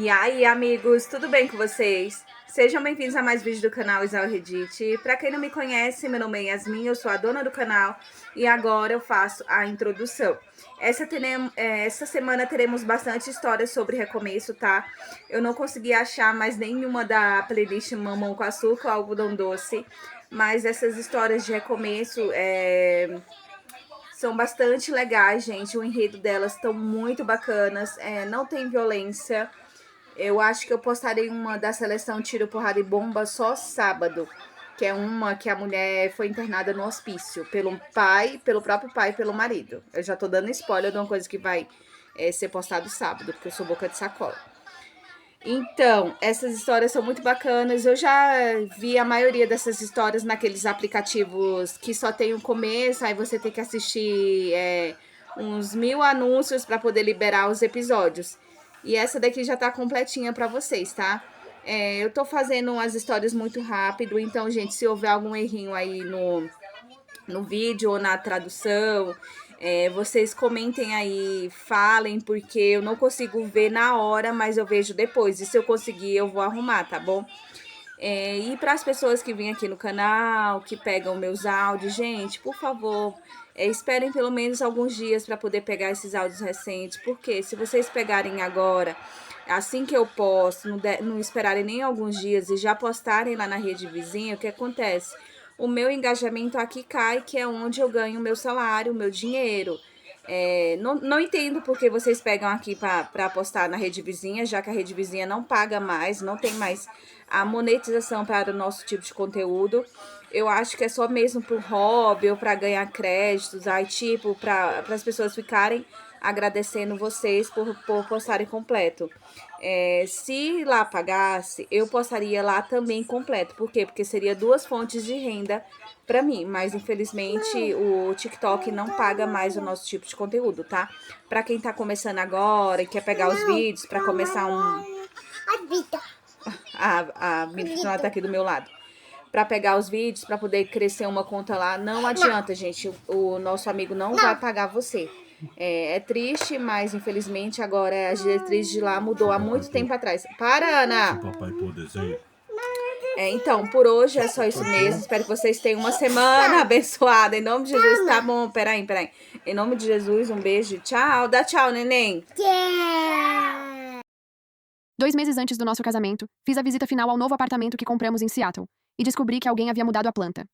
E aí, amigos, tudo bem com vocês? Sejam bem-vindos a mais vídeo do canal Isaura Reddit. Para quem não me conhece, meu nome é Yasmin, eu sou a dona do canal e agora eu faço a introdução. Essa semana teremos bastante histórias sobre recomeço, tá? Eu não consegui achar mais nenhuma da playlist Mamão com Açúcar ou Algodão Doce, mas essas histórias de recomeço são bastante legais, gente. O enredo delas estão muito bacanas, não tem violência. Eu acho que eu postarei uma da seleção Tiro, Porrada e Bomba só sábado. Que é uma que a mulher foi internada no hospício pelo próprio pai e pelo marido. Eu já tô dando spoiler de uma coisa que vai ser postado sábado, porque eu sou boca de sacola. Então, essas histórias são muito bacanas. Eu já vi a maioria dessas histórias naqueles aplicativos que só tem o começo, aí você tem que assistir uns 1000 anúncios para poder liberar os episódios. E essa daqui já tá completinha para vocês, tá? Eu tô fazendo umas histórias muito rápido, então, gente, se houver algum errinho aí no vídeo ou na tradução, vocês comentem aí, falem, porque eu não consigo ver na hora, mas eu vejo depois. E se eu conseguir, eu vou arrumar, tá bom? E para as pessoas que vêm aqui no canal, que pegam meus áudios, gente, por favor, esperem pelo menos alguns dias para poder pegar esses áudios recentes, porque se vocês pegarem agora, assim que eu posto, não esperarem nem alguns dias e já postarem lá na rede vizinha, o que acontece? O meu engajamento aqui cai, que é onde eu ganho o meu salário, o meu dinheiro. Não entendo porque vocês pegam aqui para postar na rede vizinha, já que a rede vizinha não paga mais, não tem mais a monetização para o nosso tipo de conteúdo. Eu acho que é só mesmo pro hobby ou para ganhar créditos, aí tipo, para as pessoas ficarem agradecendo vocês por postarem completo. Se lá pagasse, eu postaria lá também completo. Por quê? Porque seria duas fontes de renda para mim, mas infelizmente o TikTok não paga mais o nosso tipo de conteúdo, tá? Para quem tá começando agora e quer pegar os vídeos para começar a Vitor tá aqui do meu lado. Para pegar os vídeos, para poder crescer uma conta lá, não adianta, gente. O nosso amigo não vai pagar você. É triste, mas infelizmente agora a diretriz de lá mudou há muito tempo atrás. Para, Ana! Papai pôr desenho. Então, por hoje é só isso mesmo. Espero que vocês tenham uma semana abençoada. Em nome de Jesus. Tá bom, peraí. Em nome de Jesus, um beijo. Tchau. Dá tchau, neném. 2 meses antes do nosso casamento, fiz a visita final ao novo apartamento que compramos em Seattle e descobri que alguém havia mudado a planta.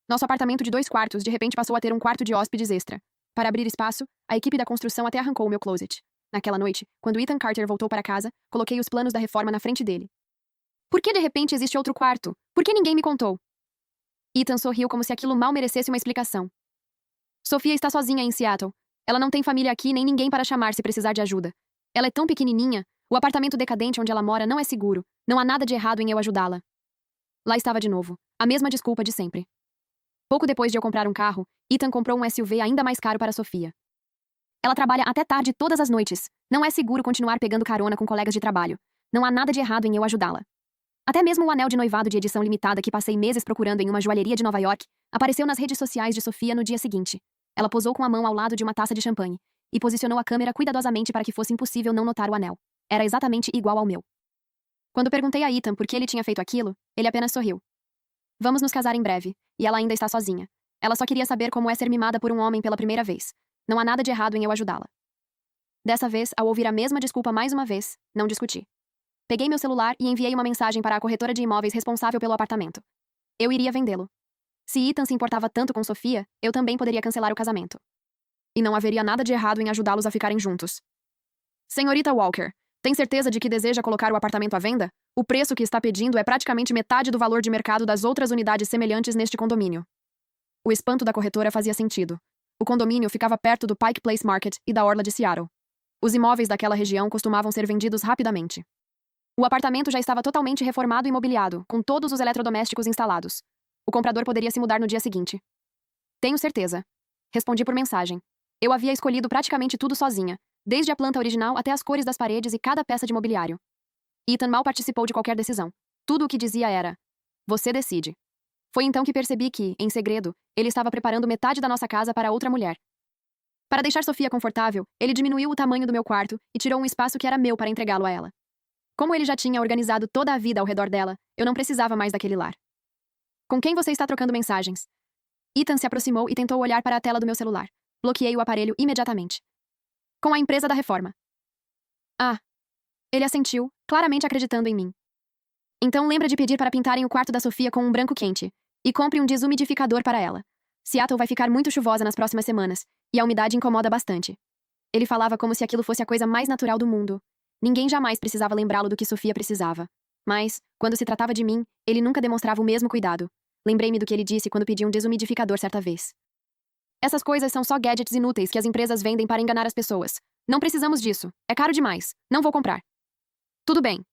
Nosso apartamento de 2 quartos de repente passou a ter um quarto de hóspedes extra. Para abrir espaço, a equipe da construção até arrancou o meu closet. Naquela noite, quando Ethan Carter voltou para casa, coloquei os planos da reforma na frente dele. Por que de repente existe outro quarto? Por que ninguém me contou? Ethan sorriu como se aquilo mal merecesse uma explicação. Sofia está sozinha em Seattle. Ela não tem família aqui nem ninguém para chamar se precisar de ajuda. Ela é tão pequenininha. O apartamento decadente onde ela mora não é seguro. Não há nada de errado em eu ajudá-la. Lá estava de novo. A mesma desculpa de sempre. Pouco depois de eu comprar um carro, Ethan comprou um SUV ainda mais caro para Sofia. Ela trabalha até tarde todas as noites. Não é seguro continuar pegando carona com colegas de trabalho. Não há nada de errado em eu ajudá-la. Até mesmo o anel de noivado de edição limitada que passei meses procurando em uma joalheria de Nova York apareceu nas redes sociais de Sofia no dia seguinte. Ela posou com a mão ao lado de uma taça de champanhe e posicionou a câmera cuidadosamente para que fosse impossível não notar o anel. Era exatamente igual ao meu. Quando perguntei a Ethan por que ele tinha feito aquilo, ele apenas sorriu. Vamos nos casar em breve, e ela ainda está sozinha. Ela só queria saber como é ser mimada por um homem pela primeira vez. Não há nada de errado em eu ajudá-la. Dessa vez, ao ouvir a mesma desculpa mais uma vez, não discuti. Peguei meu celular e enviei uma mensagem para a corretora de imóveis responsável pelo apartamento. Eu iria vendê-lo. Se Ethan se importava tanto com Sofia, eu também poderia cancelar o casamento. E não haveria nada de errado em ajudá-los a ficarem juntos. Senhorita Walker, tem certeza de que deseja colocar o apartamento à venda? O preço que está pedindo é praticamente metade do valor de mercado das outras unidades semelhantes neste condomínio. O espanto da corretora fazia sentido. O condomínio ficava perto do Pike Place Market e da orla de Seattle. Os imóveis daquela região costumavam ser vendidos rapidamente. O apartamento já estava totalmente reformado e mobiliado, com todos os eletrodomésticos instalados. O comprador poderia se mudar no dia seguinte. Tenho certeza. Respondi por mensagem. Eu havia escolhido praticamente tudo sozinha, desde a planta original até as cores das paredes e cada peça de mobiliário. Ethan mal participou de qualquer decisão. Tudo o que dizia era: você decide. Foi então que percebi que, em segredo, ele estava preparando metade da nossa casa para outra mulher. Para deixar Sofia confortável, ele diminuiu o tamanho do meu quarto e tirou um espaço que era meu para entregá-lo a ela. Como ele já tinha organizado toda a vida ao redor dela, eu não precisava mais daquele lar. Com quem você está trocando mensagens? Ethan se aproximou e tentou olhar para a tela do meu celular. Bloqueei o aparelho imediatamente. Com a empresa da reforma. Ah. Ele assentiu, claramente acreditando em mim. Então lembra de pedir para pintarem o quarto da Sofia com um branco quente. E compre um desumidificador para ela. Seattle vai ficar muito chuvosa nas próximas semanas, e a umidade incomoda bastante. Ele falava como se aquilo fosse a coisa mais natural do mundo. Ninguém jamais precisava lembrá-lo do que Sofia precisava. Mas, quando se tratava de mim, ele nunca demonstrava o mesmo cuidado. Lembrei-me do que ele disse quando pedi um desumidificador certa vez. Essas coisas são só gadgets inúteis que as empresas vendem para enganar as pessoas. Não precisamos disso. É caro demais. Não vou comprar. Tudo bem.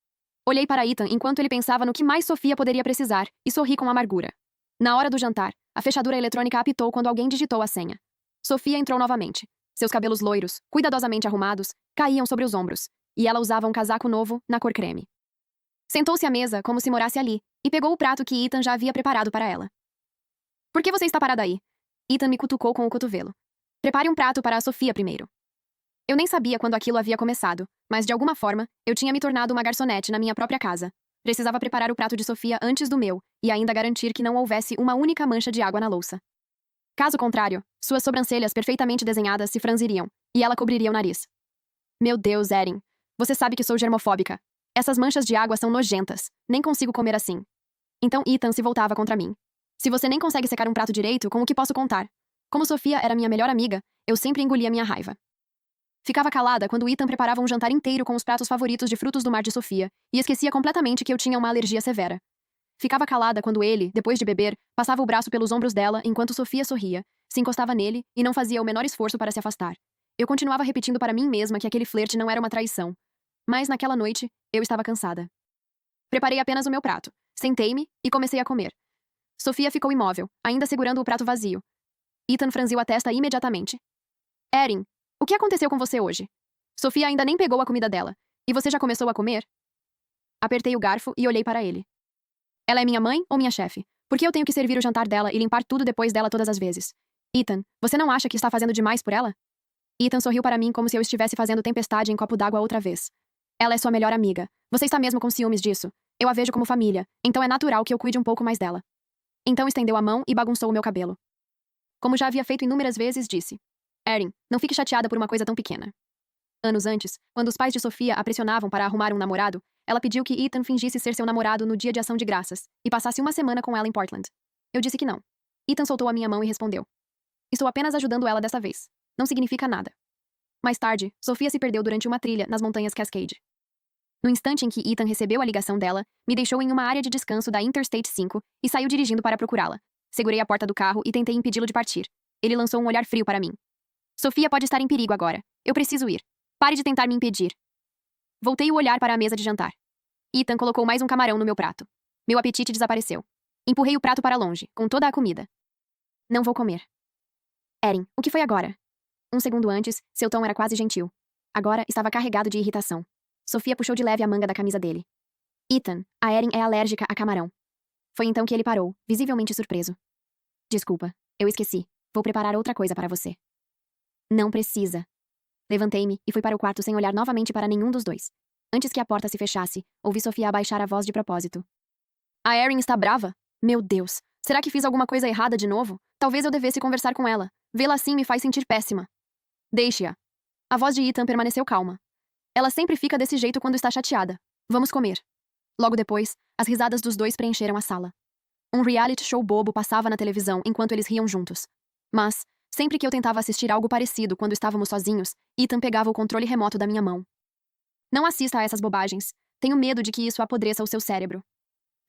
Olhei para Ethan enquanto ele pensava no que mais Sofia poderia precisar e sorri com amargura. Na hora do jantar, a fechadura eletrônica apitou quando alguém digitou a senha. Sofia entrou novamente. Seus cabelos loiros, cuidadosamente arrumados, caíam sobre os ombros, e ela usava um casaco novo, na cor creme. Sentou-se à mesa como se morasse ali, e pegou o prato que Ethan já havia preparado para ela. Por que você está parada aí? Ethan me cutucou com o cotovelo. Prepare um prato para a Sofia primeiro. Eu nem sabia quando aquilo havia começado, mas de alguma forma, eu tinha me tornado uma garçonete na minha própria casa. Precisava preparar o prato de Sofia antes do meu, e ainda garantir que não houvesse uma única mancha de água na louça. Caso contrário, suas sobrancelhas perfeitamente desenhadas se franziriam, e ela cobriria o nariz. Meu Deus, Erin. Você sabe que sou germofóbica. Essas manchas de água são nojentas. Nem consigo comer assim. Então Ethan se voltava contra mim. Se você nem consegue secar um prato direito, com o que posso contar? Como Sofia era minha melhor amiga, eu sempre engolia minha raiva. Ficava calada quando Ethan preparava um jantar inteiro com os pratos favoritos de frutos do mar de Sofia, e esquecia completamente que eu tinha uma alergia severa. Ficava calada quando ele, depois de beber, passava o braço pelos ombros dela enquanto Sofia sorria, se encostava nele e não fazia o menor esforço para se afastar. Eu continuava repetindo para mim mesma que aquele flerte não era uma traição. Mas naquela noite, eu estava cansada. Preparei apenas o meu prato, sentei-me e comecei a comer. Sofia ficou imóvel, ainda segurando o prato vazio. Ethan franziu a testa imediatamente. Erin, o que aconteceu com você hoje? Sofia ainda nem pegou a comida dela. E você já começou a comer? Apertei o garfo e olhei para ele. Ela é minha mãe ou minha chefe? Por que eu tenho que servir o jantar dela e limpar tudo depois dela todas as vezes? Ethan, você não acha que está fazendo demais por ela? Ethan sorriu para mim como se eu estivesse fazendo tempestade em copo d'água outra vez. Ela é sua melhor amiga. Você está mesmo com ciúmes disso? Eu a vejo como família, então é natural que eu cuide um pouco mais dela. Então estendeu a mão e bagunçou o meu cabelo. Como já havia feito inúmeras vezes, disse. Erin, não fique chateada por uma coisa tão pequena. Anos antes, quando os pais de Sofia a pressionavam para arrumar um namorado, ela pediu que Ethan fingisse ser seu namorado no dia de ação de graças e passasse uma semana com ela em Portland. Eu disse que não. Ethan soltou a minha mão e respondeu. Estou apenas ajudando ela dessa vez. Não significa nada. Mais tarde, Sofia se perdeu durante uma trilha nas montanhas Cascade. No instante em que Ethan recebeu a ligação dela, me deixou em uma área de descanso da Interstate 5 e saiu dirigindo para procurá-la. Segurei a porta do carro e tentei impedi-lo de partir. Ele lançou um olhar frio para mim. Sofia pode estar em perigo agora. Eu preciso ir. Pare de tentar me impedir. Voltei o olhar para a mesa de jantar. Ethan colocou mais um camarão no meu prato. Meu apetite desapareceu. Empurrei o prato para longe, com toda a comida. Não vou comer. Erin, o que foi agora? Um segundo antes, seu tom era quase gentil. Agora estava carregado de irritação. Sofia puxou de leve a manga da camisa dele. Ethan, a Erin é alérgica a camarão. Foi então que ele parou, visivelmente surpreso. Desculpa, eu esqueci. Vou preparar outra coisa para você. Não precisa. Levantei-me e fui para o quarto sem olhar novamente para nenhum dos dois. Antes que a porta se fechasse, ouvi Sofia abaixar a voz de propósito. A Erin está brava? Meu Deus. Será que fiz alguma coisa errada de novo? Talvez eu devesse conversar com ela. Vê-la assim me faz sentir péssima. Deixe-a. A voz de Ethan permaneceu calma. Ela sempre fica desse jeito quando está chateada. Vamos comer. Logo depois, as risadas dos dois preencheram a sala. Um reality show bobo passava na televisão enquanto eles riam juntos. Mas, sempre que eu tentava assistir algo parecido quando estávamos sozinhos, Ethan pegava o controle remoto da minha mão. Não assista a essas bobagens. Tenho medo de que isso apodreça o seu cérebro.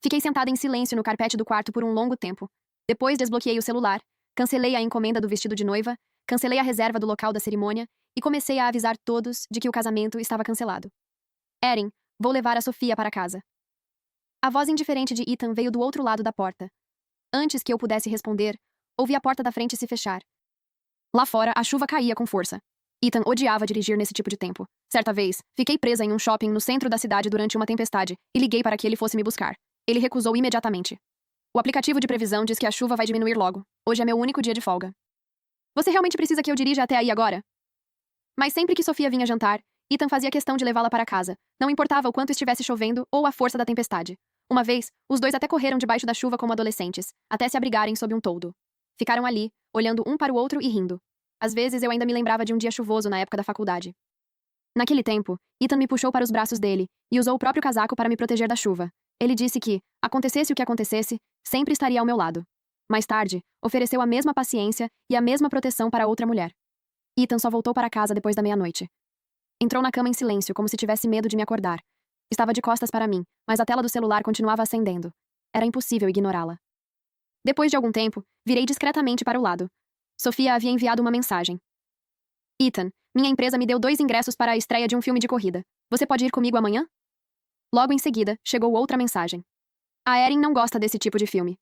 Fiquei sentada em silêncio no carpete do quarto por um longo tempo. Depois desbloqueei o celular, cancelei a encomenda do vestido de noiva, cancelei a reserva do local da cerimônia e comecei a avisar todos de que o casamento estava cancelado. Erin, vou levar a Sofia para casa. A voz indiferente de Ethan veio do outro lado da porta. Antes que eu pudesse responder, ouvi a porta da frente se fechar. Lá fora, a chuva caía com força. Ethan odiava dirigir nesse tipo de tempo. Certa vez, fiquei presa em um shopping no centro da cidade durante uma tempestade e liguei para que ele fosse me buscar. Ele recusou imediatamente. O aplicativo de previsão diz que a chuva vai diminuir logo. Hoje é meu único dia de folga. Você realmente precisa que eu dirija até aí agora? Mas sempre que Sofia vinha jantar, Ethan fazia questão de levá-la para casa, não importava o quanto estivesse chovendo ou a força da tempestade. Uma vez, os dois até correram debaixo da chuva como adolescentes, até se abrigarem sob um toldo. Ficaram ali, olhando um para o outro e rindo. Às vezes eu ainda me lembrava de um dia chuvoso na época da faculdade. Naquele tempo, Ethan me puxou para os braços dele e usou o próprio casaco para me proteger da chuva. Ele disse que, acontecesse o que acontecesse, sempre estaria ao meu lado. Mais tarde, ofereceu a mesma paciência e a mesma proteção para outra mulher. Ethan só voltou para casa depois da meia-noite. Entrou na cama em silêncio, como se tivesse medo de me acordar. Estava de costas para mim, mas a tela do celular continuava acendendo. Era impossível ignorá-la. Depois de algum tempo, virei discretamente para o lado. Sofia havia enviado uma mensagem. Ethan, minha empresa me deu 2 ingressos para a estreia de um filme de corrida. Você pode ir comigo amanhã? Logo em seguida, chegou outra mensagem. A Erin não gosta desse tipo de filme.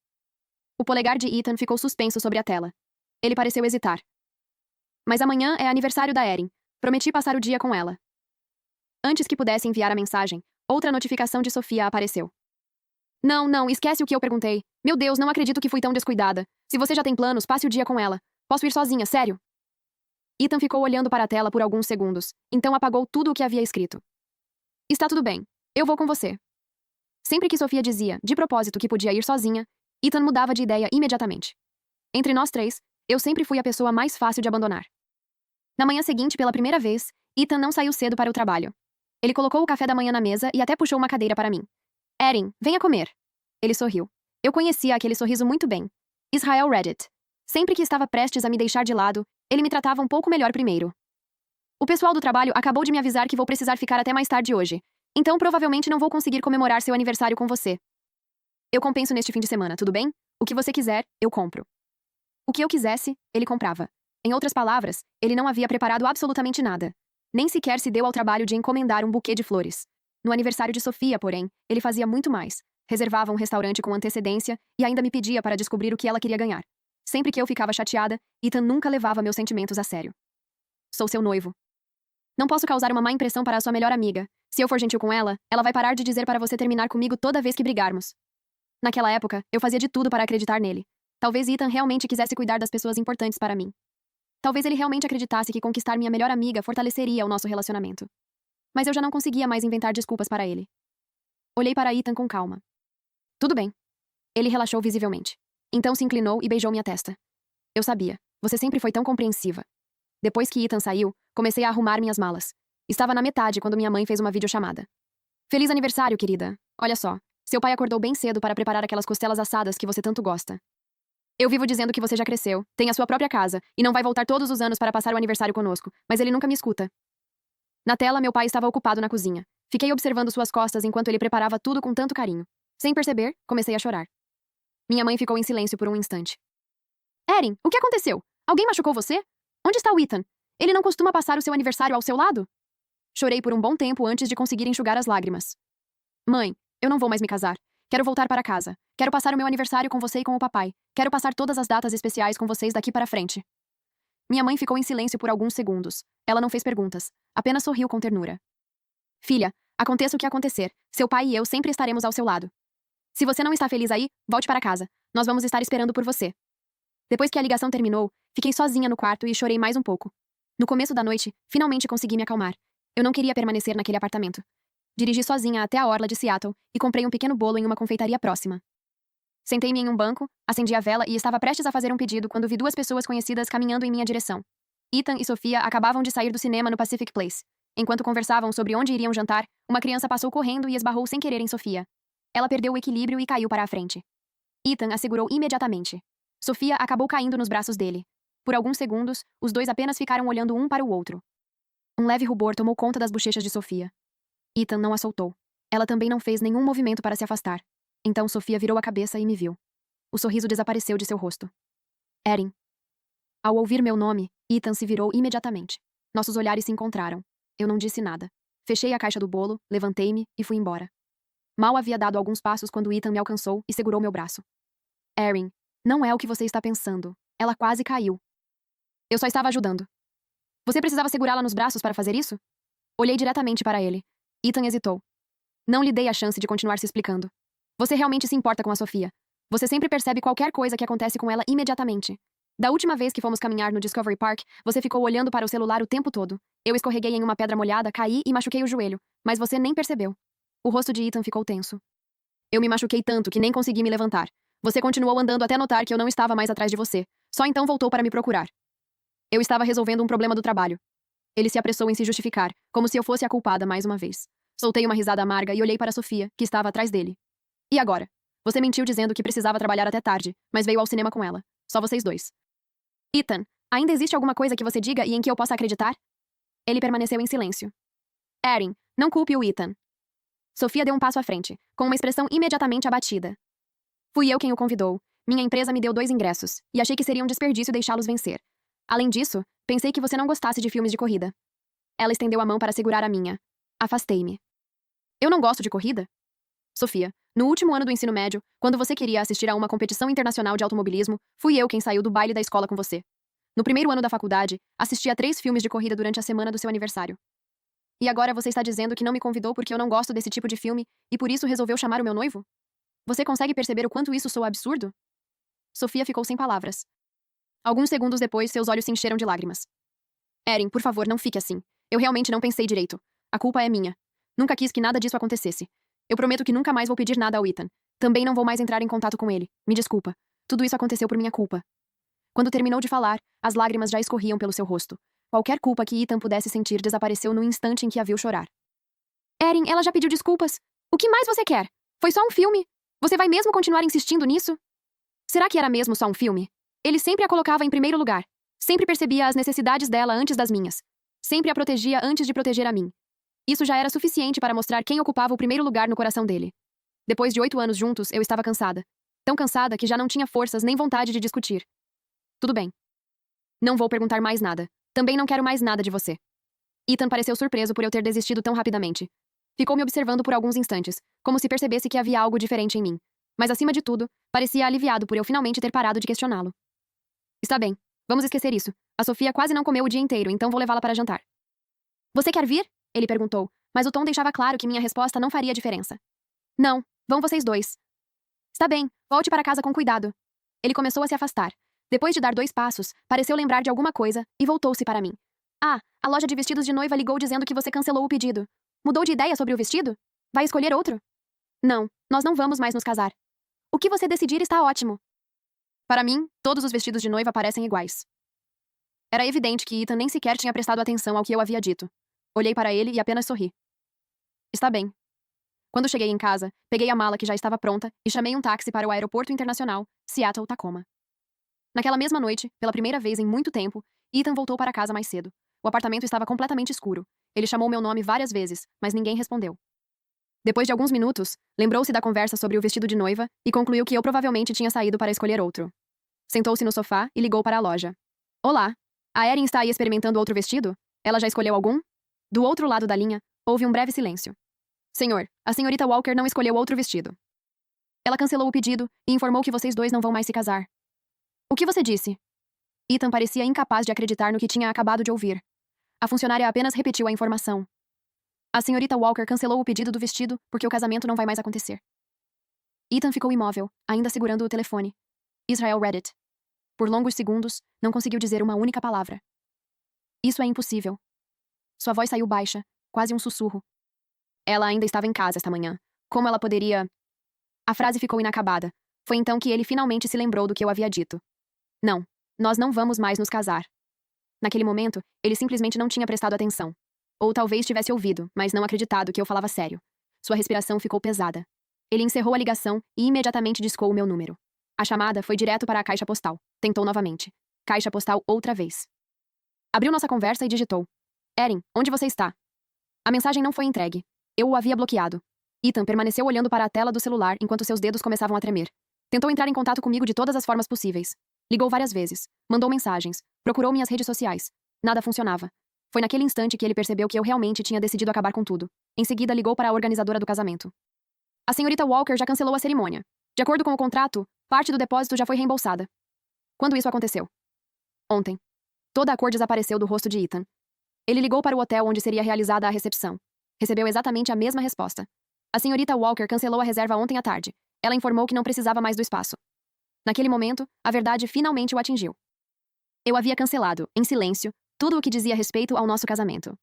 O polegar de Ethan ficou suspenso sobre a tela. Ele pareceu hesitar. Mas amanhã é aniversário da Erin. Prometi passar o dia com ela. Antes que pudesse enviar a mensagem, outra notificação de Sofia apareceu. Não, esquece o que eu perguntei. Meu Deus, não acredito que fui tão descuidada. Se você já tem planos, passe o dia com ela. Posso ir sozinha, sério? Ethan ficou olhando para a tela por alguns segundos, então apagou tudo o que havia escrito. Está tudo bem. Eu vou com você. Sempre que Sofia dizia, de propósito, que podia ir sozinha, Ethan mudava de ideia imediatamente. Entre nós 3, eu sempre fui a pessoa mais fácil de abandonar. Na manhã seguinte, pela primeira vez, Ethan não saiu cedo para o trabalho. Ele colocou o café da manhã na mesa e até puxou uma cadeira para mim. Erin, venha comer. Ele sorriu. Eu conhecia aquele sorriso muito bem. Israel Reddit. Sempre que estava prestes a me deixar de lado, ele me tratava um pouco melhor primeiro. O pessoal do trabalho acabou de me avisar que vou precisar ficar até mais tarde hoje. Então provavelmente não vou conseguir comemorar seu aniversário com você. Eu compenso neste fim de semana, tudo bem? O que você quiser, eu compro. O que eu quisesse, ele comprava. Em outras palavras, ele não havia preparado absolutamente nada. Nem sequer se deu ao trabalho de encomendar um buquê de flores. No aniversário de Sofia, porém, ele fazia muito mais. Reservava um restaurante com antecedência e ainda me pedia para descobrir o que ela queria ganhar. Sempre que eu ficava chateada, Ethan nunca levava meus sentimentos a sério. Sou seu noivo. Não posso causar uma má impressão para a sua melhor amiga. Se eu for gentil com ela, ela vai parar de dizer para você terminar comigo toda vez que brigarmos. Naquela época, eu fazia de tudo para acreditar nele. Talvez Ethan realmente quisesse cuidar das pessoas importantes para mim. Talvez ele realmente acreditasse que conquistar minha melhor amiga fortaleceria o nosso relacionamento. Mas eu já não conseguia mais inventar desculpas para ele. Olhei para Ethan com calma. Tudo bem. Ele relaxou visivelmente. Então se inclinou e beijou minha testa. Eu sabia. Você sempre foi tão compreensiva. Depois que Ethan saiu, comecei a arrumar minhas malas. Estava na metade quando minha mãe fez uma videochamada. Feliz aniversário, querida. Olha só. Seu pai acordou bem cedo para preparar aquelas costelas assadas que você tanto gosta. Eu vivo dizendo que você já cresceu, tem a sua própria casa, e não vai voltar todos os anos para passar o aniversário conosco, mas ele nunca me escuta. Na tela, meu pai estava ocupado na cozinha. Fiquei observando suas costas enquanto ele preparava tudo com tanto carinho. Sem perceber, comecei a chorar. Minha mãe ficou em silêncio por um instante. Erin, o que aconteceu? Alguém machucou você? Onde está o Ethan? Ele não costuma passar o seu aniversário ao seu lado? Chorei por um bom tempo antes de conseguir enxugar as lágrimas. Mãe, eu não vou mais me casar. Quero voltar para casa. Quero passar o meu aniversário com você e com o papai. Quero passar todas as datas especiais com vocês daqui para frente. Minha mãe ficou em silêncio por alguns segundos. Ela não fez perguntas. Apenas sorriu com ternura. Filha, aconteça o que acontecer, seu pai e eu sempre estaremos ao seu lado. Se você não está feliz aí, volte para casa. Nós vamos estar esperando por você. Depois que a ligação terminou, fiquei sozinha no quarto e chorei mais um pouco. No começo da noite, finalmente consegui me acalmar. Eu não queria permanecer naquele apartamento. Dirigi sozinha até a orla de Seattle e comprei um pequeno bolo em uma confeitaria próxima. Sentei-me em um banco, acendi a vela e estava prestes a fazer um pedido quando vi 2 pessoas conhecidas caminhando em minha direção. Ethan e Sofia acabavam de sair do cinema no Pacific Place. Enquanto conversavam sobre onde iriam jantar, uma criança passou correndo e esbarrou sem querer em Sofia. Ela perdeu o equilíbrio e caiu para a frente. Ethan a segurou imediatamente. Sofia acabou caindo nos braços dele. Por alguns segundos, os dois apenas ficaram olhando um para o outro. Um leve rubor tomou conta das bochechas de Sofia. Ethan não a soltou. Ela também não fez nenhum movimento para se afastar. Então Sofia virou a cabeça e me viu. O sorriso desapareceu de seu rosto. Erin. Ao ouvir meu nome, Ethan se virou imediatamente. Nossos olhares se encontraram. Eu não disse nada. Fechei a caixa do bolo, levantei-me e fui embora. Mal havia dado alguns passos quando Ethan me alcançou e segurou meu braço. Erin, não é o que você está pensando. Ela quase caiu. Eu só estava ajudando. Você precisava segurá-la nos braços para fazer isso? Olhei diretamente para ele. Ethan hesitou. Não lhe dei a chance de continuar se explicando. Você realmente se importa com a Sofia. Você sempre percebe qualquer coisa que acontece com ela imediatamente. Da última vez que fomos caminhar no Discovery Park, você ficou olhando para o celular o tempo todo. Eu escorreguei em uma pedra molhada, caí e machuquei o joelho, mas você nem percebeu. O rosto de Ethan ficou tenso. Eu me machuquei tanto que nem consegui me levantar. Você continuou andando até notar que eu não estava mais atrás de você. Só então voltou para me procurar. Eu estava resolvendo um problema do trabalho. Ele se apressou em se justificar, como se eu fosse a culpada mais uma vez. Soltei uma risada amarga e olhei para Sofia, que estava atrás dele. E agora? Você mentiu dizendo que precisava trabalhar até tarde, mas veio ao cinema com ela. Só vocês dois. Ethan, ainda existe alguma coisa que você diga e em que eu possa acreditar? Ele permaneceu em silêncio. Erin, não culpe o Ethan. Sofia deu um passo à frente, com uma expressão imediatamente abatida. Fui eu quem o convidou. Minha empresa me deu 2 ingressos, e achei que seria um desperdício deixá-los vencer. Além disso, pensei que você não gostasse de filmes de corrida. Ela estendeu a mão para segurar a minha. Afastei-me. Eu não gosto de corrida? Sofia, no último ano do ensino médio, quando você queria assistir a uma competição internacional de automobilismo, fui eu quem saiu do baile da escola com você. No primeiro ano da faculdade, assisti a 3 filmes de corrida durante a semana do seu aniversário. E agora você está dizendo que não me convidou porque eu não gosto desse tipo de filme e por isso resolveu chamar o meu noivo? Você consegue perceber o quanto isso soa absurdo? Sofia ficou sem palavras. Alguns segundos depois, seus olhos se encheram de lágrimas. Erin, por favor, não fique assim. Eu realmente não pensei direito. A culpa é minha. Nunca quis que nada disso acontecesse. Eu prometo que nunca mais vou pedir nada ao Ethan. Também não vou mais entrar em contato com ele. Me desculpa. Tudo isso aconteceu por minha culpa. Quando terminou de falar, as lágrimas já escorriam pelo seu rosto. Qualquer culpa que Ethan pudesse sentir desapareceu no instante em que a viu chorar. Erin, ela já pediu desculpas. O que mais você quer? Foi só um filme. Você vai mesmo continuar insistindo nisso? Será que era mesmo só um filme? Ele sempre a colocava em primeiro lugar. Sempre percebia as necessidades dela antes das minhas. Sempre a protegia antes de proteger a mim. Isso já era suficiente para mostrar quem ocupava o primeiro lugar no coração dele. Depois de 8 anos juntos, eu estava cansada. Tão cansada que já não tinha forças nem vontade de discutir. Tudo bem. Não vou perguntar mais nada. Também não quero mais nada de você. Ethan pareceu surpreso por eu ter desistido tão rapidamente. Ficou me observando por alguns instantes, como se percebesse que havia algo diferente em mim. Mas, acima de tudo, parecia aliviado por eu finalmente ter parado de questioná-lo. Está bem. Vamos esquecer isso. A Sofia quase não comeu o dia inteiro, então vou levá-la para jantar. Você quer vir? Ele perguntou, mas o tom deixava claro que minha resposta não faria diferença. Não, vão vocês dois. Está bem, volte para casa com cuidado. Ele começou a se afastar. Depois de dar 2 passos, pareceu lembrar de alguma coisa e voltou-se para mim. Ah, a loja de vestidos de noiva ligou dizendo que você cancelou o pedido. Mudou de ideia sobre o vestido? Vai escolher outro? Não, nós não vamos mais nos casar. O que você decidir está ótimo. Para mim, todos os vestidos de noiva parecem iguais. Era evidente que Ethan nem sequer tinha prestado atenção ao que eu havia dito. Olhei para ele e apenas sorri. Está bem. Quando cheguei em casa, peguei a mala que já estava pronta e chamei um táxi para o aeroporto internacional Seattle-Tacoma. Naquela mesma noite, pela primeira vez em muito tempo, Ethan voltou para casa mais cedo. O apartamento estava completamente escuro. Ele chamou meu nome várias vezes, mas ninguém respondeu. Depois de alguns minutos, lembrou-se da conversa sobre o vestido de noiva e concluiu que eu provavelmente tinha saído para escolher outro. Sentou-se no sofá e ligou para a loja. Olá, a Erin está aí experimentando outro vestido? Ela já escolheu algum? Do outro lado da linha, houve um breve silêncio. Senhor, a senhorita Walker não escolheu outro vestido. Ela cancelou o pedido e informou que vocês dois não vão mais se casar. O que você disse? Ethan parecia incapaz de acreditar no que tinha acabado de ouvir. A funcionária apenas repetiu a informação. A senhorita Walker cancelou o pedido do vestido porque o casamento não vai mais acontecer. Ethan ficou imóvel, ainda segurando o telefone. Israel read it. Por longos segundos, não conseguiu dizer uma única palavra. Isso é impossível. Sua voz saiu baixa, quase um sussurro. Ela ainda estava em casa esta manhã. Como ela poderia... A frase ficou inacabada. Foi então que ele finalmente se lembrou do que eu havia dito. Não, nós não vamos mais nos casar. Naquele momento, ele simplesmente não tinha prestado atenção. Ou talvez tivesse ouvido, mas não acreditado que eu falava sério. Sua respiração ficou pesada. Ele encerrou a ligação e imediatamente discou o meu número. A chamada foi direto para a caixa postal. Tentou novamente. Caixa postal outra vez. Abriu nossa conversa e digitou. Erin, onde você está? A mensagem não foi entregue. Eu o havia bloqueado. Ethan permaneceu olhando para a tela do celular enquanto seus dedos começavam a tremer. Tentou entrar em contato comigo de todas as formas possíveis. Ligou várias vezes. Mandou mensagens. Procurou minhas redes sociais. Nada funcionava. Foi naquele instante que ele percebeu que eu realmente tinha decidido acabar com tudo. Em seguida, ligou para a organizadora do casamento. A senhorita Walker já cancelou a cerimônia. De acordo com o contrato, parte do depósito já foi reembolsada. Quando isso aconteceu? Ontem. Toda a cor desapareceu do rosto de Ethan. Ele ligou para o hotel onde seria realizada a recepção. Recebeu exatamente a mesma resposta. A senhorita Walker cancelou a reserva ontem à tarde. Ela informou que não precisava mais do espaço. Naquele momento, a verdade finalmente o atingiu. Eu havia cancelado, em silêncio, tudo o que dizia respeito ao nosso casamento.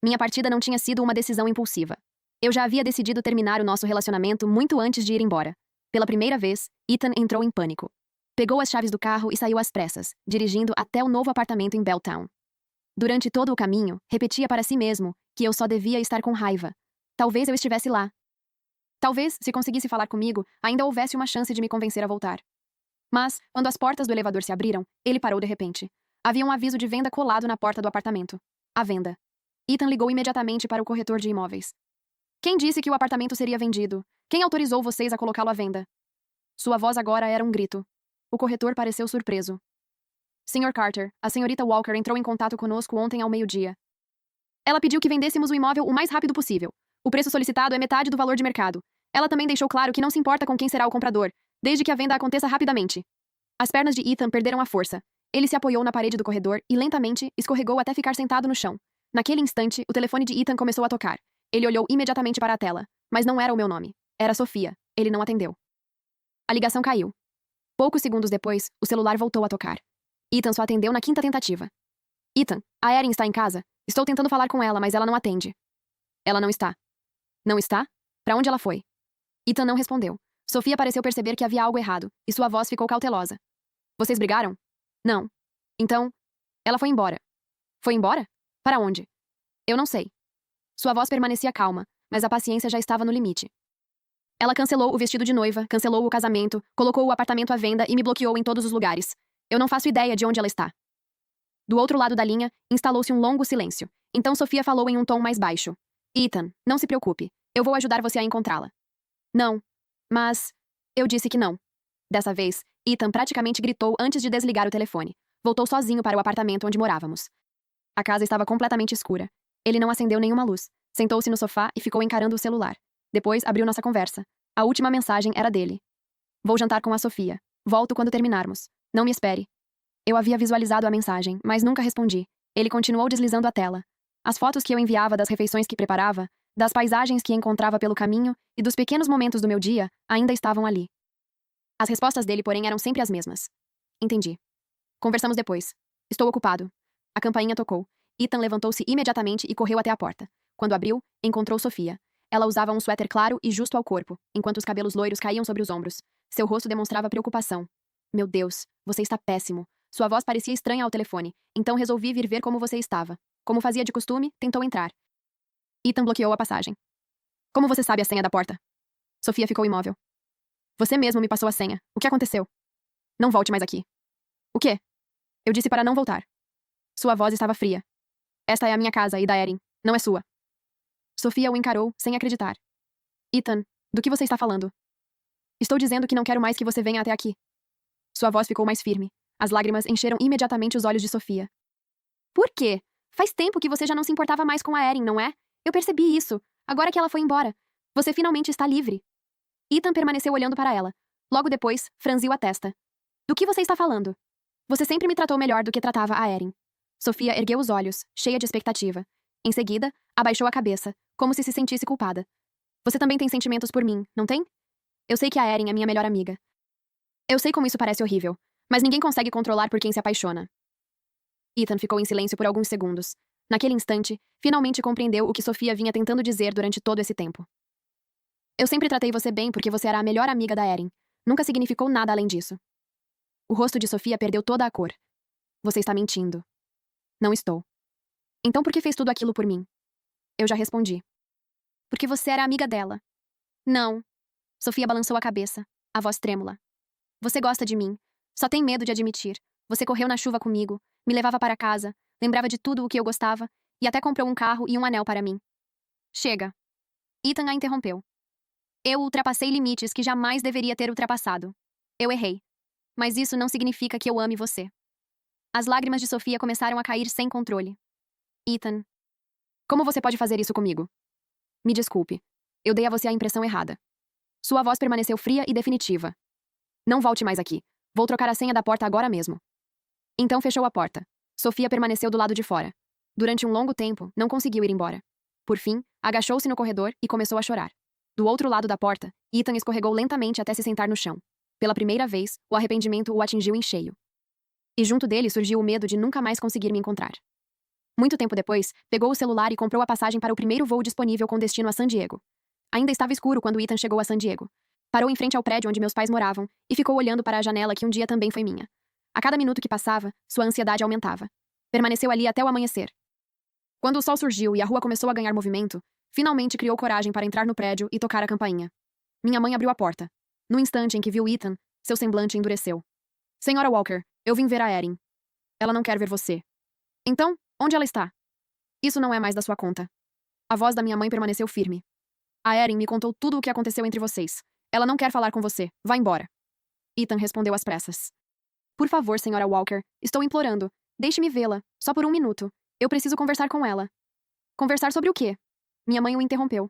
Minha partida não tinha sido uma decisão impulsiva. Eu já havia decidido terminar o nosso relacionamento muito antes de ir embora. Pela primeira vez, Ethan entrou em pânico. Pegou as chaves do carro e saiu às pressas, dirigindo até o novo apartamento em Belltown. Durante todo o caminho, repetia para si mesmo que eu só devia estar com raiva. Talvez eu estivesse lá. Talvez, se conseguisse falar comigo, ainda houvesse uma chance de me convencer a voltar. Mas, quando as portas do elevador se abriram, ele parou de repente. Havia um aviso de venda colado na porta do apartamento. À venda. Ethan ligou imediatamente para o corretor de imóveis. Quem disse que o apartamento seria vendido? Quem autorizou vocês a colocá-lo à venda? Sua voz agora era um grito. O corretor pareceu surpreso. Sr. Carter, a senhorita Walker entrou em contato conosco ontem ao meio-dia. Ela pediu que vendêssemos o imóvel o mais rápido possível. O preço solicitado é metade do valor de mercado. Ela também deixou claro que não se importa com quem será o comprador, desde que a venda aconteça rapidamente. As pernas de Ethan perderam a força. Ele se apoiou na parede do corredor e, lentamente, escorregou até ficar sentado no chão. Naquele instante, o telefone de Ethan começou a tocar. Ele olhou imediatamente para a tela. Mas não era o meu nome. Era Sofia. Ele não atendeu. A ligação caiu. Poucos segundos depois, o celular voltou a tocar. Ethan só atendeu na quinta tentativa. Ethan, a Erin está em casa? Estou tentando falar com ela, mas ela não atende. Ela não está. Não está? Para onde ela foi? Ethan não respondeu. Sofia pareceu perceber que havia algo errado, e sua voz ficou cautelosa. Vocês brigaram? Não. Então, ela foi embora. Foi embora? Para onde? Eu não sei. Sua voz permanecia calma, mas a paciência já estava no limite. Ela cancelou o vestido de noiva, cancelou o casamento, colocou o apartamento à venda e me bloqueou em todos os lugares. Eu não faço ideia de onde ela está. Do outro lado da linha, instalou-se um longo silêncio. Então Sofia falou em um tom mais baixo. Ethan, não se preocupe. Eu vou ajudar você a encontrá-la. Não. Mas... Eu disse que não. Dessa vez, Ethan praticamente gritou antes de desligar o telefone. Voltou sozinho para o apartamento onde morávamos. A casa estava completamente escura. Ele não acendeu nenhuma luz. Sentou-se no sofá e ficou encarando o celular. Depois abriu nossa conversa. A última mensagem era dele. Vou jantar com a Sofia. Volto quando terminarmos. Não me espere. Eu havia visualizado a mensagem, mas nunca respondi. Ele continuou deslizando a tela. As fotos que eu enviava das refeições que preparava, das paisagens que encontrava pelo caminho e dos pequenos momentos do meu dia ainda estavam ali. As respostas dele, porém, eram sempre as mesmas. Entendi. Conversamos depois. Estou ocupado. A campainha tocou. Ethan levantou-se imediatamente e correu até a porta. Quando abriu, encontrou Sofia. Ela usava um suéter claro e justo ao corpo, enquanto os cabelos loiros caíam sobre os ombros. Seu rosto demonstrava preocupação. Meu Deus, você está péssimo. Sua voz parecia estranha ao telefone, então resolvi vir ver como você estava. Como fazia de costume, tentou entrar. Ethan bloqueou a passagem. Como você sabe a senha da porta? Sofia ficou imóvel. Você mesmo me passou a senha. O que aconteceu? Não volte mais aqui. O quê? Eu disse para não voltar. Sua voz estava fria. Esta é a minha casa e da Erin, não é sua. Sofia o encarou, sem acreditar. Ethan, do que você está falando? Estou dizendo que não quero mais que você venha até aqui. Sua voz ficou mais firme. As lágrimas encheram imediatamente os olhos de Sofia. Por quê? Faz tempo que você já não se importava mais com a Erin, não é? Eu percebi isso. Agora que ela foi embora. Você finalmente está livre. Ethan permaneceu olhando para ela. Logo depois, franziu a testa. Do que você está falando? Você sempre me tratou melhor do que tratava a Erin. Sofia ergueu os olhos, cheia de expectativa. Em seguida, abaixou a cabeça, como se sentisse culpada. Você também tem sentimentos por mim, não tem? Eu sei que a Erin é minha melhor amiga. Eu sei como isso parece horrível, mas ninguém consegue controlar por quem se apaixona. Ethan ficou em silêncio por alguns segundos. Naquele instante, finalmente compreendeu o que Sofia vinha tentando dizer durante todo esse tempo. Eu sempre tratei você bem porque você era a melhor amiga da Erin. Nunca significou nada além disso. O rosto de Sofia perdeu toda a cor. Você está mentindo. Não estou. Então por que fez tudo aquilo por mim? Eu já respondi. Porque você era amiga dela. Não. Sofia balançou a cabeça, a voz trêmula. Você gosta de mim. Só tem medo de admitir. Você correu na chuva comigo, me levava para casa, lembrava de tudo o que eu gostava, e até comprou um carro e um anel para mim. Chega. Ethan a interrompeu. Eu ultrapassei limites que jamais deveria ter ultrapassado. Eu errei. Mas isso não significa que eu ame você. As lágrimas de Sofia começaram a cair sem controle. Ethan. Como você pode fazer isso comigo? Me desculpe. Eu dei a você a impressão errada. Sua voz permaneceu fria e definitiva. Não volte mais aqui. Vou trocar a senha da porta agora mesmo. Então fechou a porta. Sofia permaneceu do lado de fora. Durante um longo tempo, não conseguiu ir embora. Por fim, agachou-se no corredor e começou a chorar. Do outro lado da porta, Ethan escorregou lentamente até se sentar no chão. Pela primeira vez, o arrependimento o atingiu em cheio. E junto dele surgiu o medo de nunca mais conseguir me encontrar. Muito tempo depois, pegou o celular e comprou a passagem para o primeiro voo disponível com destino a San Diego. Ainda estava escuro quando Ethan chegou a San Diego. Parou em frente ao prédio onde meus pais moravam e ficou olhando para a janela que um dia também foi minha. A cada minuto que passava, sua ansiedade aumentava. Permaneceu ali até o amanhecer. Quando o sol surgiu e a rua começou a ganhar movimento, finalmente criou coragem para entrar no prédio e tocar a campainha. Minha mãe abriu a porta. No instante em que viu Ethan, seu semblante endureceu. Senhora Walker, eu vim ver a Erin. Ela não quer ver você. Então, onde ela está? Isso não é mais da sua conta. A voz da minha mãe permaneceu firme. A Erin me contou tudo o que aconteceu entre vocês. Ela não quer falar com você. Vá embora. Ethan respondeu às pressas. Por favor, senhora Walker, estou implorando. Deixe-me vê-la, só por um minuto. Eu preciso conversar com ela. Conversar sobre o quê? Minha mãe o interrompeu.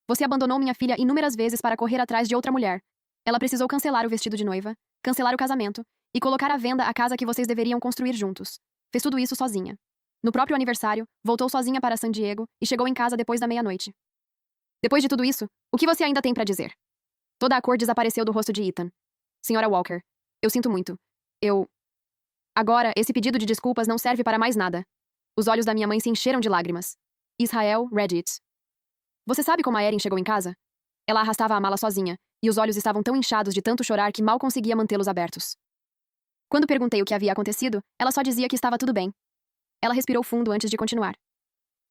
Você abandonou minha filha inúmeras vezes para correr atrás de outra mulher. Ela precisou cancelar o vestido de noiva, cancelar o casamento e colocar à venda a casa que vocês deveriam construir juntos. Fez tudo isso sozinha. No próprio aniversário, voltou sozinha para San Diego e chegou em casa depois da meia-noite. Depois de tudo isso, o que você ainda tem para dizer? Toda a cor desapareceu do rosto de Ethan. Senhora Walker, eu sinto muito. Agora, esse pedido de desculpas não serve para mais nada. Os olhos da minha mãe se encheram de lágrimas. Israel Reddit. Você sabe como a Erin chegou em casa? Ela arrastava a mala sozinha, e os olhos estavam tão inchados de tanto chorar que mal conseguia mantê-los abertos. Quando perguntei o que havia acontecido, ela só dizia que estava tudo bem. Ela respirou fundo antes de continuar.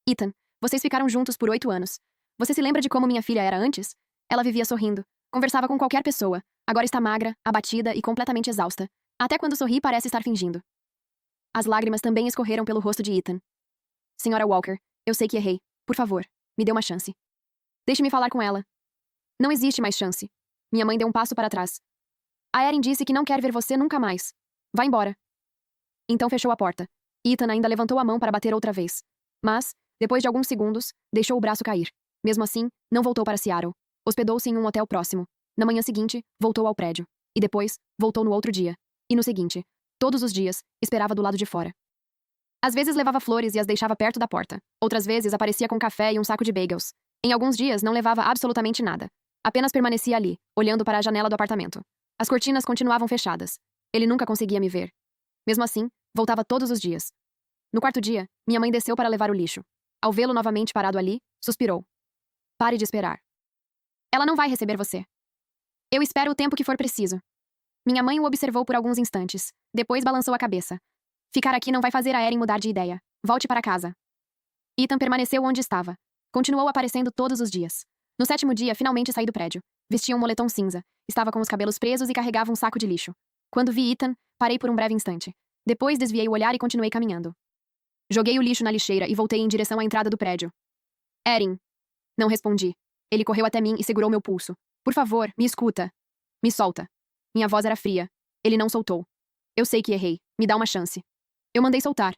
Ethan, vocês ficaram juntos por 8 anos. Você se lembra de como minha filha era antes? Ela vivia sorrindo, conversava com qualquer pessoa. Agora está magra, abatida e completamente exausta. Até quando sorri parece estar fingindo. As lágrimas também escorreram pelo rosto de Ethan. Senhora Walker, eu sei que errei. Por favor, me dê uma chance. Deixe-me falar com ela. Não existe mais chance. Minha mãe deu um passo para trás. A Erin disse que não quer ver você nunca mais. Vá embora. Então fechou a porta. Ethan ainda levantou a mão para bater outra vez. Mas, depois de alguns segundos, deixou o braço cair. Mesmo assim, não voltou para Seattle. Hospedou-se em um hotel próximo. Na manhã seguinte, voltou ao prédio. E depois, voltou no outro dia. E no seguinte. Todos os dias, esperava do lado de fora. Às vezes levava flores e as deixava perto da porta. Outras vezes aparecia com café e um saco de bagels. Em alguns dias não levava absolutamente nada. Apenas permanecia ali, olhando para a janela do apartamento. As cortinas continuavam fechadas. Ele nunca conseguia me ver. Mesmo assim, voltava todos os dias. No quarto dia, minha mãe desceu para levar o lixo. Ao vê-lo novamente parado ali, suspirou. Pare de esperar. Ela não vai receber você. Eu espero o tempo que for preciso. Minha mãe o observou por alguns instantes. Depois balançou a cabeça. Ficar aqui não vai fazer a Erin mudar de ideia. Volte para casa. Ethan permaneceu onde estava. Continuou aparecendo todos os dias. No 7º dia, finalmente saí do prédio. Vestia um moletom cinza. Estava com os cabelos presos e carregava um saco de lixo. Quando vi Ethan, parei por um breve instante. Depois desviei o olhar e continuei caminhando. Joguei o lixo na lixeira e voltei em direção à entrada do prédio. Erin. Não respondi. Ele correu até mim e segurou meu pulso. Por favor, me escuta. Me solta. Minha voz era fria. Ele não soltou. Eu sei que errei. Me dá uma chance. Eu mandei soltar.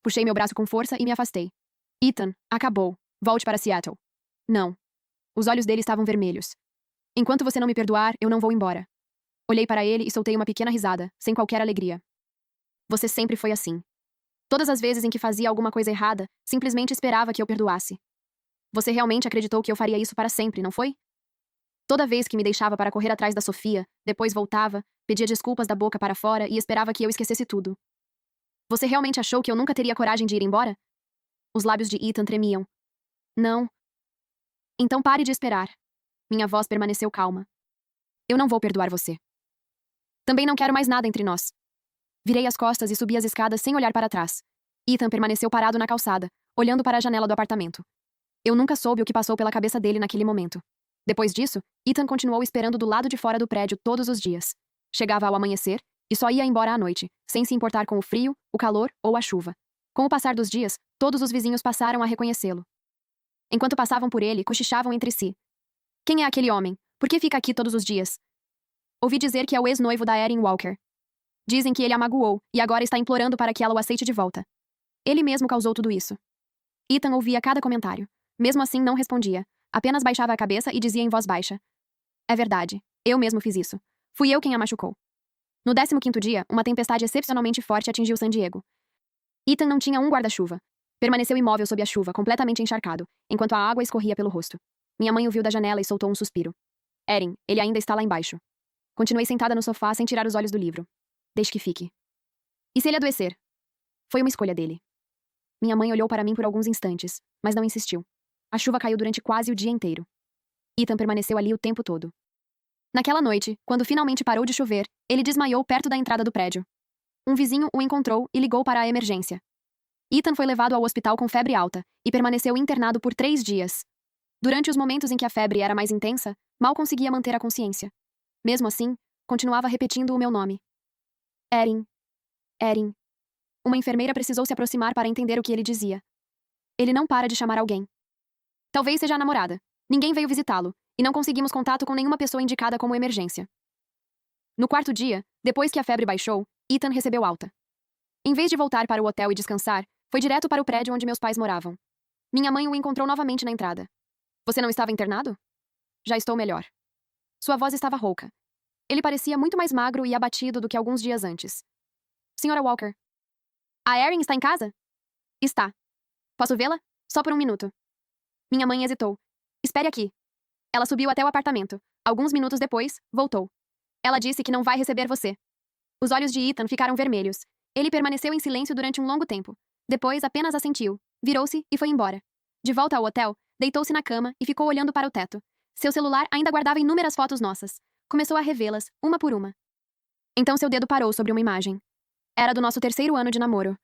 Puxei meu braço com força e me afastei. Ethan, acabou. Volte para Seattle. Não. Os olhos dele estavam vermelhos. Enquanto você não me perdoar, eu não vou embora. Olhei para ele e soltei uma pequena risada, sem qualquer alegria. Você sempre foi assim. Todas as vezes em que fazia alguma coisa errada, simplesmente esperava que eu perdoasse. Você realmente acreditou que eu faria isso para sempre, não foi? Toda vez que me deixava para correr atrás da Sofia, depois voltava, pedia desculpas da boca para fora e esperava que eu esquecesse tudo. Você realmente achou que eu nunca teria coragem de ir embora? Os lábios de Ethan tremiam. Não. Então pare de esperar. Minha voz permaneceu calma. Eu não vou perdoar você. Também não quero mais nada entre nós. Virei as costas e subi as escadas sem olhar para trás. Ethan permaneceu parado na calçada, olhando para a janela do apartamento. Eu nunca soube o que passou pela cabeça dele naquele momento. Depois disso, Ethan continuou esperando do lado de fora do prédio todos os dias. Chegava ao amanhecer e só ia embora à noite, sem se importar com o frio, o calor ou a chuva. Com o passar dos dias, todos os vizinhos passaram a reconhecê-lo. Enquanto passavam por ele, cochichavam entre si. Quem é aquele homem? Por que fica aqui todos os dias? Ouvi dizer que é o ex-noivo da Erin Walker. Dizem que ele a magoou e agora está implorando para que ela o aceite de volta. Ele mesmo causou tudo isso. Ethan ouvia cada comentário. Mesmo assim, não respondia. Apenas baixava a cabeça e dizia em voz baixa. É verdade. Eu mesmo fiz isso. Fui eu quem a machucou. No 15º dia, uma tempestade excepcionalmente forte atingiu San Diego. Ethan não tinha um guarda-chuva. Permaneceu imóvel sob a chuva, completamente encharcado, enquanto a água escorria pelo rosto. Minha mãe o viu da janela e soltou um suspiro. Erin, ele ainda está lá embaixo. Continuei sentada no sofá sem tirar os olhos do livro. Deixe que fique. E se ele adoecer? Foi uma escolha dele. Minha mãe olhou para mim por alguns instantes, mas não insistiu. A chuva caiu durante quase o dia inteiro. Ethan permaneceu ali o tempo todo. Naquela noite, quando finalmente parou de chover, ele desmaiou perto da entrada do prédio. Um vizinho o encontrou e ligou para a emergência. Ethan foi levado ao hospital com febre alta e permaneceu internado por 3 dias. Durante os momentos em que a febre era mais intensa, mal conseguia manter a consciência. Mesmo assim, continuava repetindo o meu nome. Erin. Erin. Uma enfermeira precisou se aproximar para entender o que ele dizia. Ele não para de chamar alguém. Talvez seja a namorada. Ninguém veio visitá-lo, e não conseguimos contato com nenhuma pessoa indicada como emergência. No quarto dia, depois que a febre baixou, Ethan recebeu alta. Em vez de voltar para o hotel e descansar, foi direto para o prédio onde meus pais moravam. Minha mãe o encontrou novamente na entrada. Você não estava internado? Já estou melhor. Sua voz estava rouca. Ele parecia muito mais magro e abatido do que alguns dias antes. Senhora Walker. A Erin está em casa? Está. Posso vê-la? Só por um minuto. Minha mãe hesitou. Espere aqui. Ela subiu até o apartamento. Alguns minutos depois, voltou. Ela disse que não vai receber você. Os olhos de Ethan ficaram vermelhos. Ele permaneceu em silêncio durante um longo tempo. Depois, apenas assentiu, virou-se e foi embora. De volta ao hotel, deitou-se na cama e ficou olhando para o teto. Seu celular ainda guardava inúmeras fotos nossas. Começou a revê-las, uma por uma. Então seu dedo parou sobre uma imagem. Era do nosso 3º ano de namoro.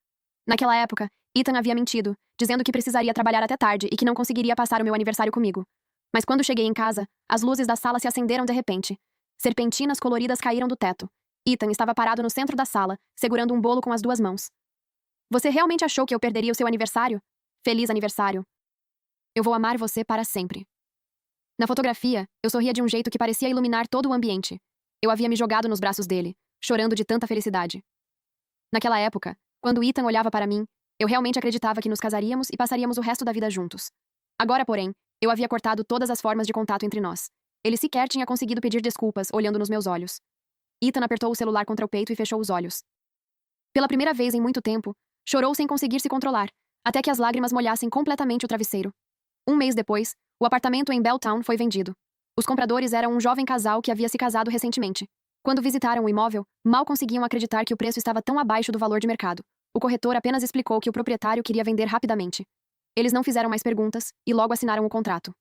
Naquela época, Ethan havia mentido, dizendo que precisaria trabalhar até tarde e que não conseguiria passar o meu aniversário comigo. Mas quando cheguei em casa, as luzes da sala se acenderam de repente. Serpentinas coloridas caíram do teto. Ethan estava parado no centro da sala, segurando um bolo com as 2 mãos. Você realmente achou que eu perderia o seu aniversário? Feliz aniversário. Eu vou amar você para sempre. Na fotografia, eu sorria de um jeito que parecia iluminar todo o ambiente. Eu havia me jogado nos braços dele, chorando de tanta felicidade. Naquela época, quando Ethan olhava para mim, eu realmente acreditava que nos casaríamos e passaríamos o resto da vida juntos. Agora, porém, eu havia cortado todas as formas de contato entre nós. Ele sequer tinha conseguido pedir desculpas, olhando nos meus olhos. Ethan apertou o celular contra o peito e fechou os olhos. Pela primeira vez em muito tempo, chorou sem conseguir se controlar, até que as lágrimas molhassem completamente o travesseiro. Um mês depois, o apartamento em Belltown foi vendido. Os compradores eram um jovem casal que havia se casado recentemente. Quando visitaram o imóvel, mal conseguiam acreditar que o preço estava tão abaixo do valor de mercado. O corretor apenas explicou que o proprietário queria vender rapidamente. Eles não fizeram mais perguntas e logo assinaram o contrato.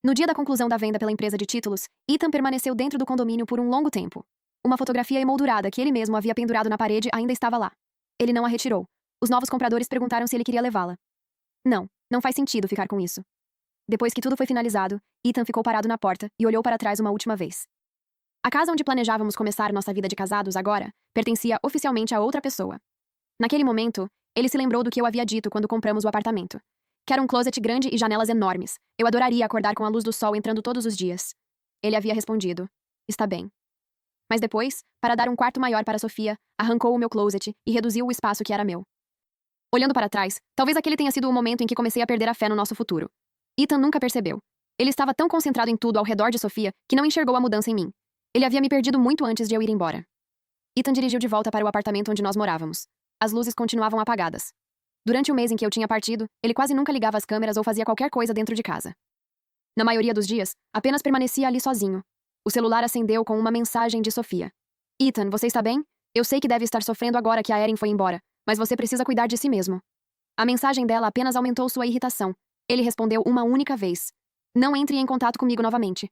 No dia da conclusão da venda pela empresa de títulos, Ethan permaneceu dentro do condomínio por um longo tempo. Uma fotografia emoldurada que ele mesmo havia pendurado na parede ainda estava lá. Ele não a retirou. Os novos compradores perguntaram se ele queria levá-la. Não faz sentido ficar com isso. Depois que tudo foi finalizado, Ethan ficou parado na porta e olhou para trás uma última vez. A casa onde planejávamos começar nossa vida de casados agora pertencia oficialmente a outra pessoa. Naquele momento, ele se lembrou do que eu havia dito quando compramos o apartamento. Quero um closet grande e janelas enormes. Eu adoraria acordar com a luz do sol entrando todos os dias. Ele havia respondido: está bem. Mas depois, para dar um quarto maior para Sofia, arrancou o meu closet e reduziu o espaço que era meu. Olhando para trás, talvez aquele tenha sido o momento em que comecei a perder a fé no nosso futuro. Ethan nunca percebeu. Ele estava tão concentrado em tudo ao redor de Sofia que não enxergou a mudança em mim. Ele havia me perdido muito antes de eu ir embora. Ethan dirigiu de volta para o apartamento onde nós morávamos. As luzes continuavam apagadas. Durante o mês em que eu tinha partido, ele quase nunca ligava as câmeras ou fazia qualquer coisa dentro de casa. Na maioria dos dias, apenas permanecia ali sozinho. O celular acendeu com uma mensagem de Sofia. Ethan, você está bem? Eu sei que deve estar sofrendo agora que a Erin foi embora, mas você precisa cuidar de si mesmo. A mensagem dela apenas aumentou sua irritação. Ele respondeu uma única vez. Não entre em contato comigo novamente.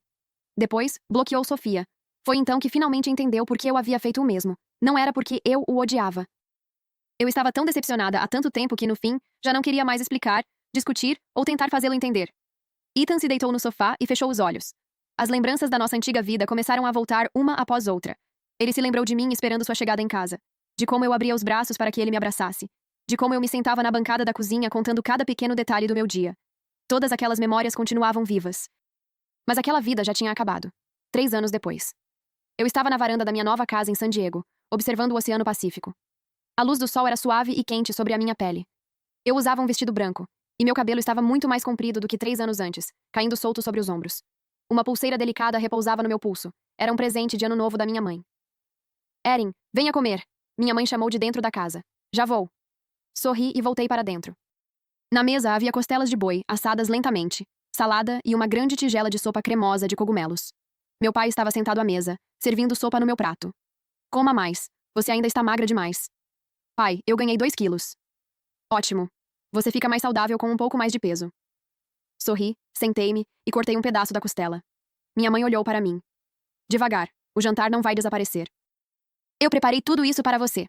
Depois, bloqueou Sofia. Foi então que finalmente entendeu por que eu havia feito o mesmo. Não era porque eu o odiava. Eu estava tão decepcionada há tanto tempo que, no fim, já não queria mais explicar, discutir ou tentar fazê-lo entender. Ethan se deitou no sofá e fechou os olhos. As lembranças da nossa antiga vida começaram a voltar uma após outra. Ele se lembrou de mim esperando sua chegada em casa. De como eu abria os braços para que ele me abraçasse. De como eu me sentava na bancada da cozinha contando cada pequeno detalhe do meu dia. Todas aquelas memórias continuavam vivas. Mas aquela vida já tinha acabado. 3 anos depois. Eu estava na varanda da minha nova casa em San Diego, observando o Oceano Pacífico. A luz do sol era suave e quente sobre a minha pele. Eu usava um vestido branco, e meu cabelo estava muito mais comprido do que 3 anos antes, caindo solto sobre os ombros. Uma pulseira delicada repousava no meu pulso. Era um presente de ano novo da minha mãe. Erin, venha comer. Minha mãe chamou de dentro da casa. Já vou. Sorri e voltei para dentro. Na mesa havia costelas de boi, assadas lentamente, salada e uma grande tigela de sopa cremosa de cogumelos. Meu pai estava sentado à mesa, servindo sopa no meu prato. Coma mais. Você ainda está magra demais. Pai, eu ganhei 2 quilos. Ótimo. Você fica mais saudável com um pouco mais de peso. Sorri, sentei-me e cortei um pedaço da costela. Minha mãe olhou para mim. Devagar, o jantar não vai desaparecer. Eu preparei tudo isso para você.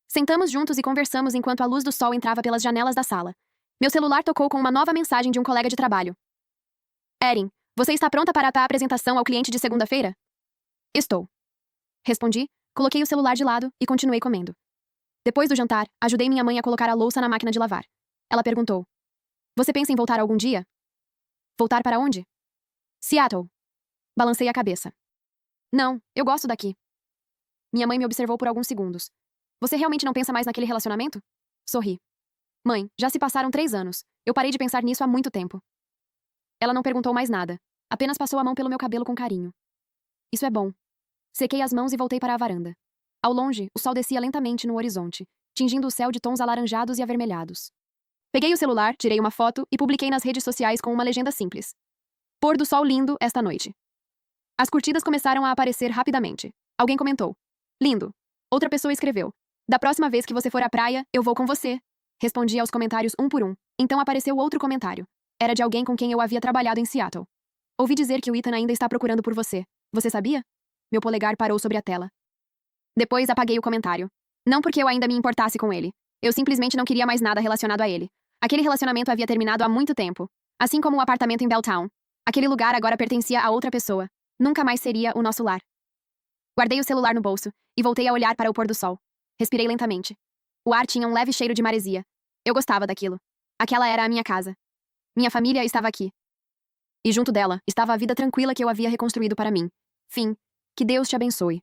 Sentamos juntos e conversamos enquanto a luz do sol entrava pelas janelas da sala. Meu celular tocou com uma nova mensagem de um colega de trabalho. Erin, você está pronta para a apresentação ao cliente de segunda-feira? Estou. Respondi, coloquei o celular de lado e continuei comendo. Depois do jantar, ajudei minha mãe a colocar a louça na máquina de lavar. Ela perguntou: Você pensa em voltar algum dia? Voltar para onde? Seattle. Balancei a cabeça. Não, eu gosto daqui. Minha mãe me observou por alguns segundos. Você realmente não pensa mais naquele relacionamento? Sorri. Mãe, já se passaram 3 anos. Eu parei de pensar nisso há muito tempo. Ela não perguntou mais nada. Apenas passou a mão pelo meu cabelo com carinho. Isso é bom. Sequei as mãos e voltei para a varanda. Ao longe, o sol descia lentamente no horizonte, tingindo o céu de tons alaranjados e avermelhados. Peguei o celular, tirei uma foto e publiquei nas redes sociais com uma legenda simples. Pôr do sol lindo esta noite. As curtidas começaram a aparecer rapidamente. Alguém comentou: Lindo. Outra pessoa escreveu: Da próxima vez que você for à praia, eu vou com você. Respondi aos comentários um por um. Então apareceu outro comentário. Era de alguém com quem eu havia trabalhado em Seattle. Ouvi dizer que o Ethan ainda está procurando por você. Você sabia? Meu polegar parou sobre a tela. Depois apaguei o comentário. Não porque eu ainda me importasse com ele. Eu simplesmente não queria mais nada relacionado a ele. Aquele relacionamento havia terminado há muito tempo. Assim como o apartamento em Belltown. Aquele lugar agora pertencia a outra pessoa. Nunca mais seria o nosso lar. Guardei o celular no bolso e voltei a olhar para o pôr do sol. Respirei lentamente. O ar tinha um leve cheiro de maresia. Eu gostava daquilo. Aquela era a minha casa. Minha família estava aqui. E junto dela estava a vida tranquila que eu havia reconstruído para mim. Fim. Que Deus te abençoe.